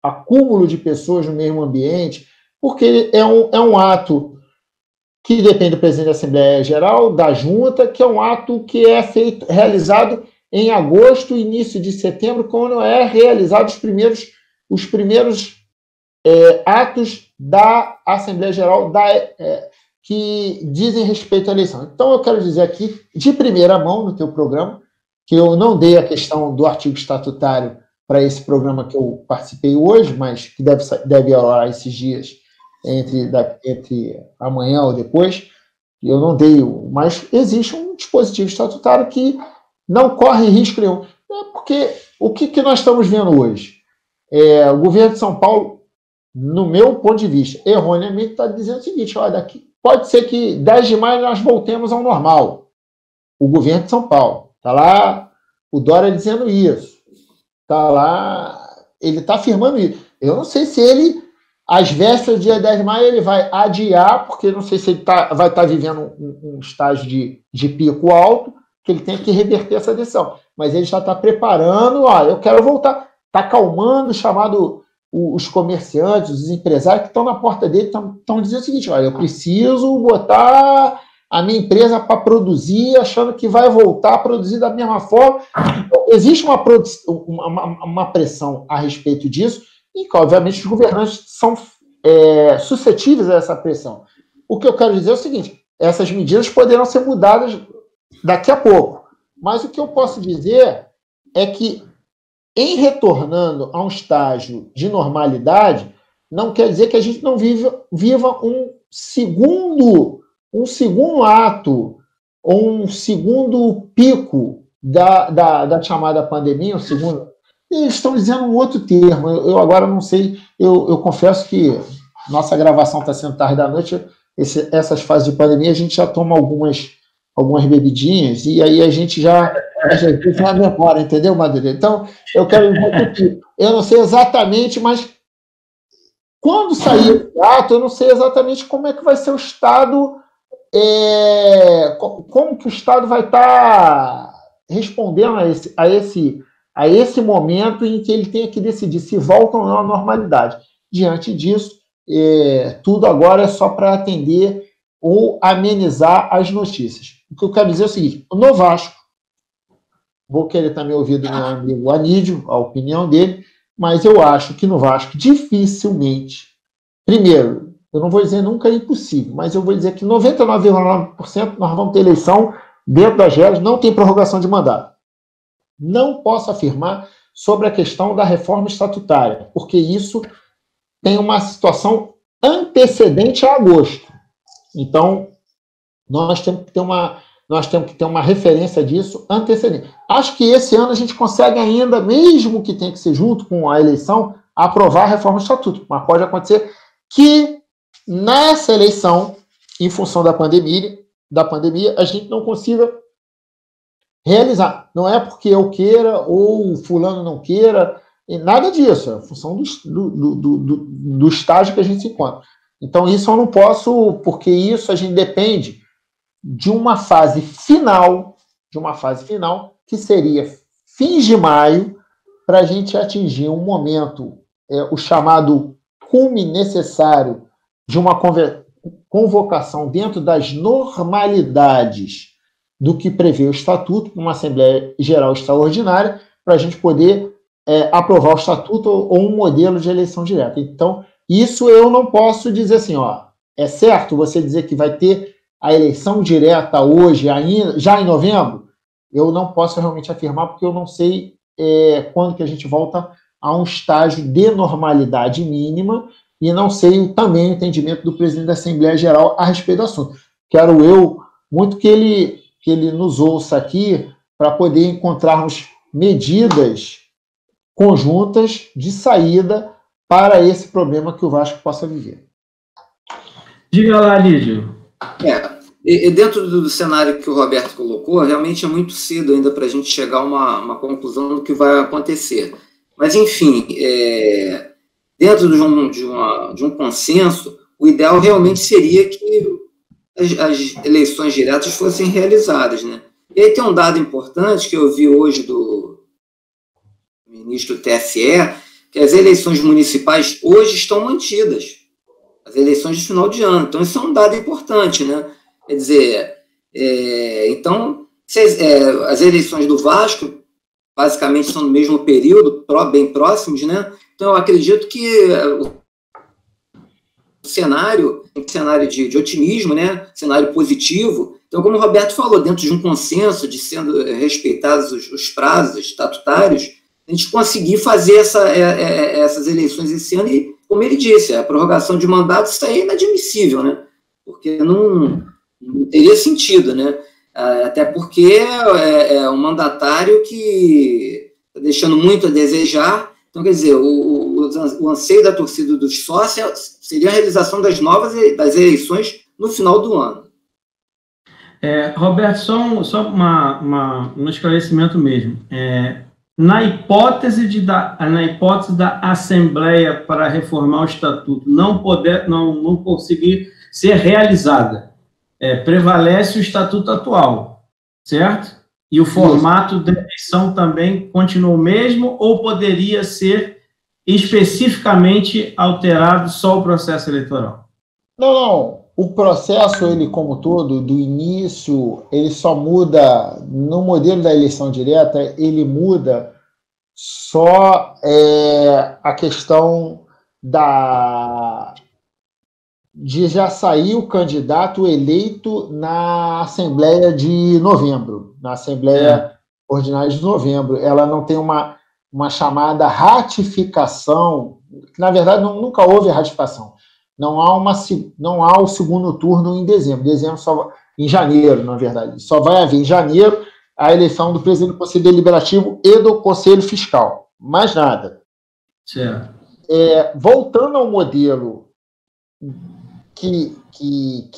acúmulo de pessoas no mesmo ambiente, porque é um ato que depende do presidente da Assembleia Geral, da Junta, que é um ato que é realizado em agosto, início de setembro, quando é realizado os primeiros atos da Assembleia Geral que dizem respeito à eleição. Então, eu quero dizer aqui, de primeira mão, no teu programa, que eu não dei a questão do artigo estatutário para esse programa que eu participei hoje, mas que deve rolar esses dias entre amanhã ou depois, eu não dei, mas existe um dispositivo estatutário que não corre risco nenhum. Porque o que nós estamos vendo hoje? O governo de São Paulo, no meu ponto de vista, erroneamente está dizendo o seguinte, olha, pode ser que 10 de maio nós voltemos ao normal. O governo de São Paulo. Está lá o Dória dizendo isso. Está lá, ele está afirmando isso. Eu não sei se ele, às vésperas do dia 10 de maio, ele vai adiar, porque não sei se ele vai estar vivendo um estágio de pico alto, que ele tem que reverter essa decisão. Mas ele já está preparando, eu quero voltar. Está acalmando, chamado os comerciantes, os empresários que estão na porta dele, estão dizendo o seguinte, eu preciso botar a minha empresa para produzir, achando que vai voltar a produzir da mesma forma. Então, existe uma pressão a respeito disso, e que, obviamente, os governantes são suscetíveis a essa pressão. O que eu quero dizer é o seguinte, essas medidas poderão ser mudadas daqui a pouco, mas o que eu posso dizer é que, em retornando a um estágio de normalidade, não quer dizer que a gente não viva um segundo ato, ou um segundo pico da chamada pandemia, eles estão dizendo um outro termo, eu agora não sei, eu confesso que nossa gravação está sendo tarde da noite, essas fases de pandemia, a gente já toma algumas bebidinhas, e aí a gente já tem a memória, entendeu, Madureira? Então, eu quero repetir, eu não sei exatamente, mas quando sair o ato, eu não sei exatamente como é que vai ser o Estado, como que o Estado vai estar respondendo a esse momento em que ele tem que decidir se volta ou não à normalidade. Diante disso, tudo agora é só para atender ou amenizar as notícias. O que eu quero dizer é o seguinte, no Vasco, vou querer também ouvir do meu amigo Anídio, a opinião dele, mas eu acho que no Vasco, dificilmente, primeiro, eu não vou dizer nunca é impossível, mas eu vou dizer que 99,9% nós vamos ter eleição dentro das regras, não tem prorrogação de mandato. Não posso afirmar sobre a questão da reforma estatutária, porque isso tem uma situação antecedente a agosto. Então, nós temos que ter uma referência disso antecedente. Acho que esse ano a gente consegue ainda, mesmo que tenha que ser junto com a eleição, aprovar a reforma do estatuto. Mas pode acontecer que nessa eleição, em função da pandemia, a gente não consiga realizar. Não é porque eu queira ou fulano não queira, nada disso, é a função do estágio que a gente se encontra. Então, isso eu não posso, porque isso a gente depende de uma fase final, que seria fins de maio, para a gente atingir um momento, o chamado cume necessário de uma convocação dentro das normalidades do que prevê o Estatuto, uma Assembleia Geral Extraordinária, para a gente poder aprovar o Estatuto ou um modelo de eleição direta. Então, isso eu não posso dizer assim, é certo você dizer que vai ter a eleição direta hoje, ainda, já em novembro? Eu não posso realmente afirmar, porque eu não sei quando que a gente volta a um estágio de normalidade mínima, e não sei também o entendimento do presidente da Assembleia Geral a respeito do assunto. Quero eu muito que ele nos ouça aqui para poder encontrarmos medidas conjuntas de saída para esse problema que o Vasco possa viver. Diga lá, Lídio. E dentro do cenário que o Roberto colocou, realmente é muito cedo ainda para a gente chegar a uma conclusão do que vai acontecer. Mas, enfim, dentro de um consenso, o ideal realmente seria que as eleições diretas fossem realizadas, né? E aí tem um dado importante que eu vi hoje do ministro do TSE, que as eleições municipais hoje estão mantidas, as eleições de final de ano. Então, isso é um dado importante, né? Quer dizer, então, as eleições do Vasco, basicamente, são no mesmo período, bem próximos, né? Então, eu acredito que o cenário de otimismo, né? Cenário positivo. Então, como o Roberto falou, dentro de um consenso, de sendo respeitados os prazos estatutários, a gente conseguir fazer essas eleições esse ano e, como ele disse, a prorrogação de mandato, isso aí é inadmissível, né? Porque não teria sentido, né? Até porque é um mandatário que está deixando muito a desejar. Então, quer dizer, o anseio da torcida dos sócios seria a realização das eleições no final do ano. Roberto, só um esclarecimento mesmo. Na hipótese da Assembleia para reformar o Estatuto não conseguir ser realizada, prevalece o Estatuto atual, certo? E o formato da eleição também continua o mesmo ou poderia ser especificamente alterado só o processo eleitoral? Não. O processo, ele como todo, do início, ele só muda, no modelo da eleição direta, ele muda só a questão de já sair o candidato eleito na Assembleia de novembro, na Assembleia Ordinária de novembro. Ela não tem uma chamada ratificação, que na verdade nunca houve ratificação. Não há o segundo turno em dezembro. Em janeiro, na verdade. Só vai haver em janeiro a eleição do presidente do Conselho Deliberativo e do Conselho Fiscal. Mais nada. Certo. Voltando ao modelo que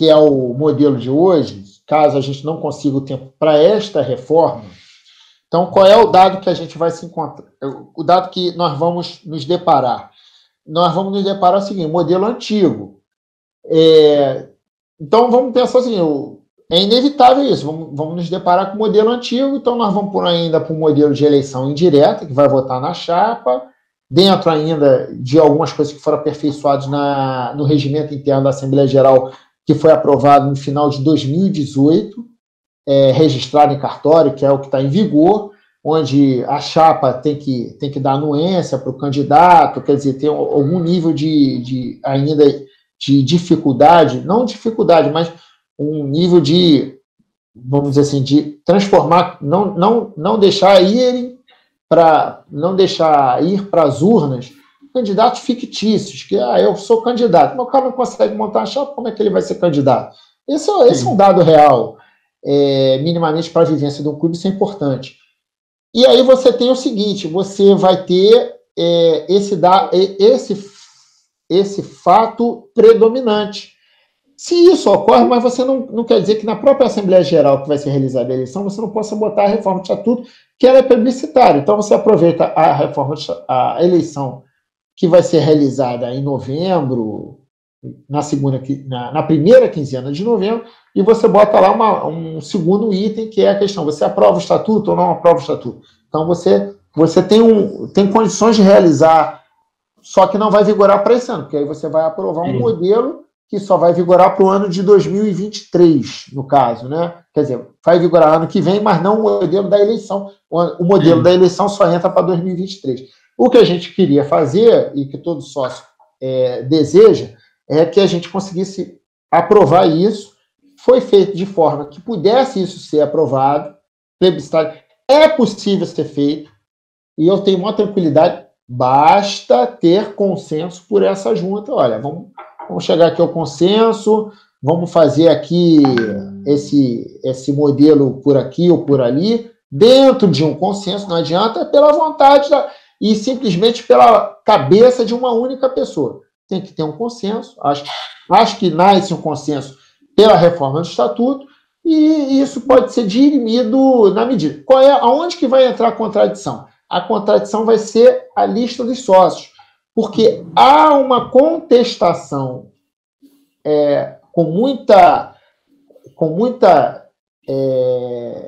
é o modelo de hoje, caso a gente não consiga o tempo para esta reforma, então qual é o dado que a gente vai se encontrar? O dado que nós vamos nos deparar? Nós vamos nos deparar o seguinte, modelo antigo. Então, vamos pensar assim, é inevitável isso, vamos nos deparar com o modelo antigo, então nós vamos ainda para o modelo de eleição indireta, que vai votar na chapa, dentro ainda de algumas coisas que foram aperfeiçoadas no regimento interno da Assembleia Geral, que foi aprovado no final de 2018, registrado em cartório, que é o que está em vigor, onde a chapa tem que dar anuência para o candidato, quer dizer, tem algum nível ainda de dificuldade, não dificuldade, mas um nível de, vamos dizer assim, de transformar, não deixar ir para as urnas candidatos fictícios, que eu sou candidato, mas o cara não consegue montar a chapa, como é que ele vai ser candidato? Esse é um dado real, minimamente para a vivência de um clube, isso é importante. E aí você tem o seguinte, você vai ter esse esse fato predominante. Se isso ocorre, mas você não quer dizer que na própria Assembleia Geral que vai ser realizada a eleição, você não possa botar a reforma do Estatuto, que ela é plebiscitária. Então, você aproveita a eleição que vai ser realizada em novembro, na primeira quinzena de novembro, e você bota lá um segundo item, que é a questão, você aprova o Estatuto ou não aprova o Estatuto? Então, você tem condições de realizar, só que não vai vigorar para esse ano, porque aí você vai aprovar um modelo que só vai vigorar para o ano de 2023, no caso, né? Quer dizer, vai vigorar ano que vem, mas não o modelo da eleição. O modelo da eleição só entra para 2023. O que a gente queria fazer, e que todo sócio deseja, é que a gente conseguisse aprovar isso. Foi feito de forma que pudesse isso ser aprovado, plebiscitário. É possível ser feito, e eu tenho uma tranquilidade, basta ter consenso por essa junta. Olha, vamos chegar aqui ao consenso, vamos fazer aqui esse modelo por aqui ou por ali, dentro de um consenso, não adianta pela vontade e simplesmente pela cabeça de uma única pessoa. Tem que ter um consenso, acho que nasce um consenso pela reforma do Estatuto, e isso pode ser dirimido na medida. Aonde que vai entrar a contradição? A contradição vai ser a lista dos sócios, porque há uma contestação com muita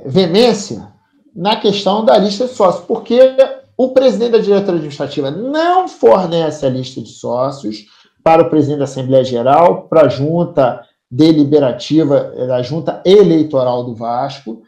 veemência na questão da lista de sócios, porque o presidente da diretoria administrativa não fornece a lista de sócios para o presidente da Assembleia Geral, para a junta deliberativa, da junta eleitoral do Vasco,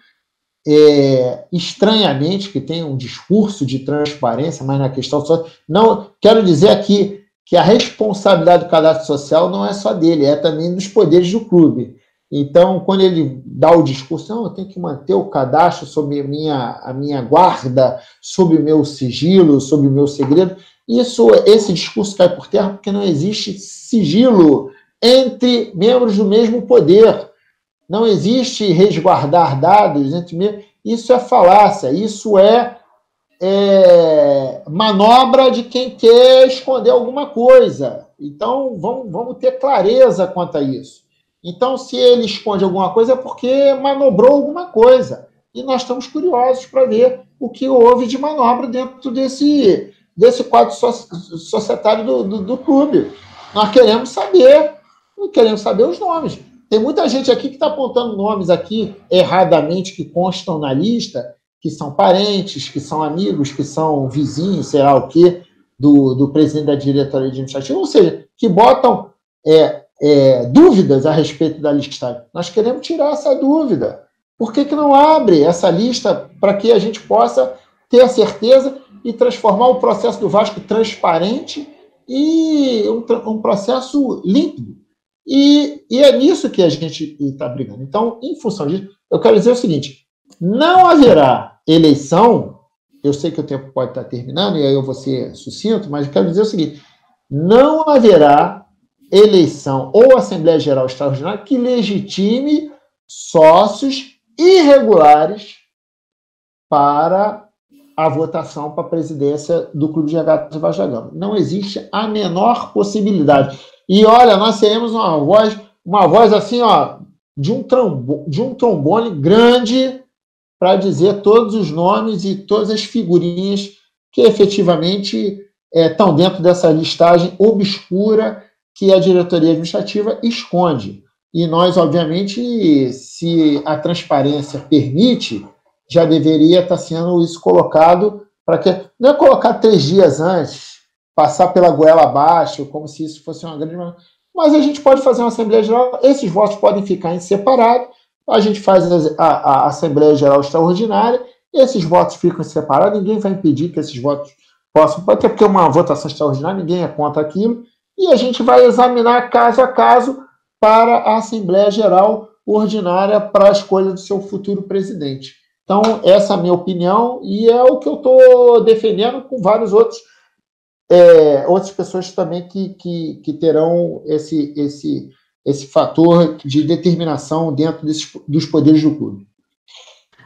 estranhamente, que tem um discurso de transparência, mas na questão social, não quero dizer aqui que a responsabilidade do cadastro social não é só dele, é também dos poderes do clube. Então, quando ele dá o discurso, não, eu tenho que manter o cadastro sob a minha guarda, sob o meu sigilo, sob o meu segredo, esse discurso cai por terra porque não existe sigilo entre membros do mesmo poder. Não existe resguardar dados entre membros. Isso é falácia, isso é manobra de quem quer esconder alguma coisa. Então, vamos ter clareza quanto a isso. Então, se ele esconde alguma coisa, é porque manobrou alguma coisa. E nós estamos curiosos para ver o que houve de manobra dentro desse quadro societário do clube. Nós queremos saber os nomes. Tem muita gente aqui que está apontando nomes aqui erradamente, que constam na lista, que são parentes, que são amigos, que são vizinhos, sei lá o quê, do presidente da diretoria administrativa, ou seja, que botam dúvidas a respeito da listagem. Nós queremos tirar essa dúvida. Por que não abre essa lista para que a gente possa ter a certeza e transformar o processo do Vasco transparente e um processo límpido? E é nisso que a gente está brigando. Então, em função disso, eu quero dizer o seguinte, não haverá eleição, eu sei que o tempo pode estar terminando, e aí eu vou ser sucinto, mas eu quero dizer o seguinte, não haverá eleição ou Assembleia Geral Extraordinária que legitime sócios irregulares para a votação para a presidência do Clube de Regatas de Vasco da Gama. Não existe a menor possibilidade. E, olha, nós teremos uma voz assim, ó, de um trombone grande para dizer todos os nomes e todas as figurinhas que efetivamente estão dentro dessa listagem obscura que a diretoria administrativa esconde. E nós, obviamente, se a transparência permite, já deveria estar sendo isso colocado para que... Não é colocar 3 dias antes, passar pela goela abaixo, como se isso fosse uma grande... Mas a gente pode fazer uma Assembleia Geral, esses votos podem ficar em separado, a gente faz a Assembleia Geral Extraordinária, esses votos ficam separados, ninguém vai impedir que esses votos possam... Até porque uma votação extraordinária, ninguém é contra aquilo, e a gente vai examinar caso a caso para a Assembleia Geral Ordinária para a escolha do seu futuro presidente. Então, essa é a minha opinião e é o que eu estou defendendo com vários outras pessoas também que terão esse fator de determinação dentro dos poderes do clube.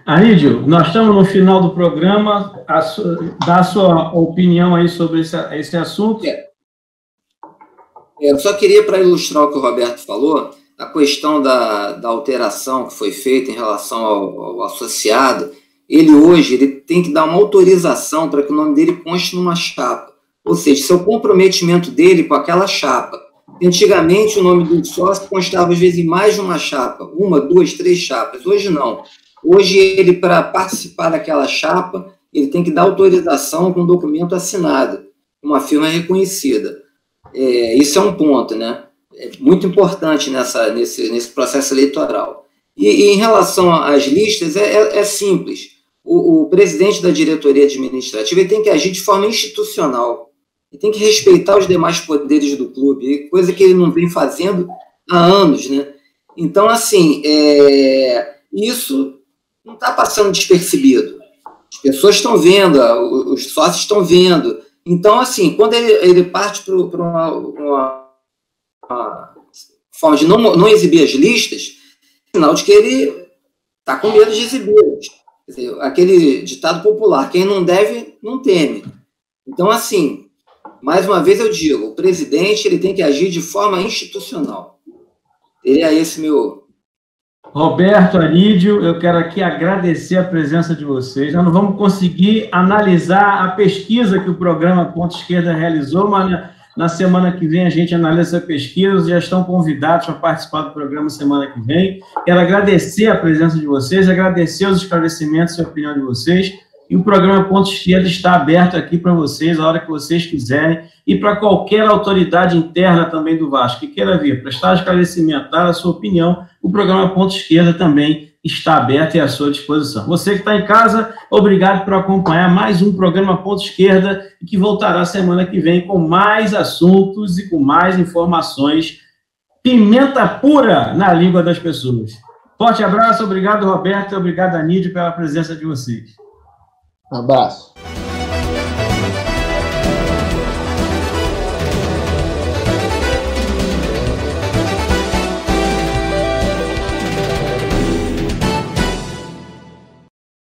Arídio, nós estamos no final do programa. Dá a sua opinião aí sobre esse assunto. Eu só queria, para ilustrar o que o Roberto falou, a questão da alteração que foi feita em relação ao associado, ele tem que dar uma autorização para que o nome dele conste numa chapa. Ou seja, se é o comprometimento dele com aquela chapa. Antigamente, o nome do sócio constava, às vezes, em mais de uma chapa, 1, 2, 3 chapas. Hoje, não. Hoje, ele, para participar daquela chapa, ele tem que dar autorização com um documento assinado, uma firma reconhecida. Isso é um ponto, né? É muito importante nesse processo eleitoral. E em relação às listas, é simples. O presidente da diretoria administrativa ele tem que agir de forma institucional. Ele tem que respeitar os demais poderes do clube, coisa que ele não vem fazendo há anos, né? Então, assim, isso não está passando despercebido. As pessoas estão vendo, os sócios estão vendo. Então, assim, quando ele parte para uma forma de não exibir as listas, é sinal de que ele está com medo de exibi-las. Quer dizer, aquele ditado popular, quem não deve, não teme. Então, assim, mais uma vez eu digo, o presidente ele tem que agir de forma institucional. Seria esse meu... Roberto, Anídio, eu quero aqui agradecer a presença de vocês. Nós não vamos conseguir analisar a pesquisa que o programa Ponto Esquerda realizou, mas na semana que vem a gente analisa essa pesquisa, já estão convidados para participar do programa semana que vem. Quero agradecer a presença de vocês, agradecer os esclarecimentos e a opinião de vocês. E o programa Ponto Esquerda está aberto aqui para vocês, a hora que vocês quiserem, e para qualquer autoridade interna também do Vasco que queira vir, prestar esclarecimento, dar a sua opinião, o programa Ponto Esquerda também está aberto e à sua disposição. Você que está em casa, obrigado por acompanhar mais um programa Ponto Esquerda, que voltará semana que vem com mais assuntos e com mais informações. Pimenta pura na língua das pessoas. Forte abraço, obrigado, Roberto, obrigado, Anídio, pela presença de vocês. Um abraço.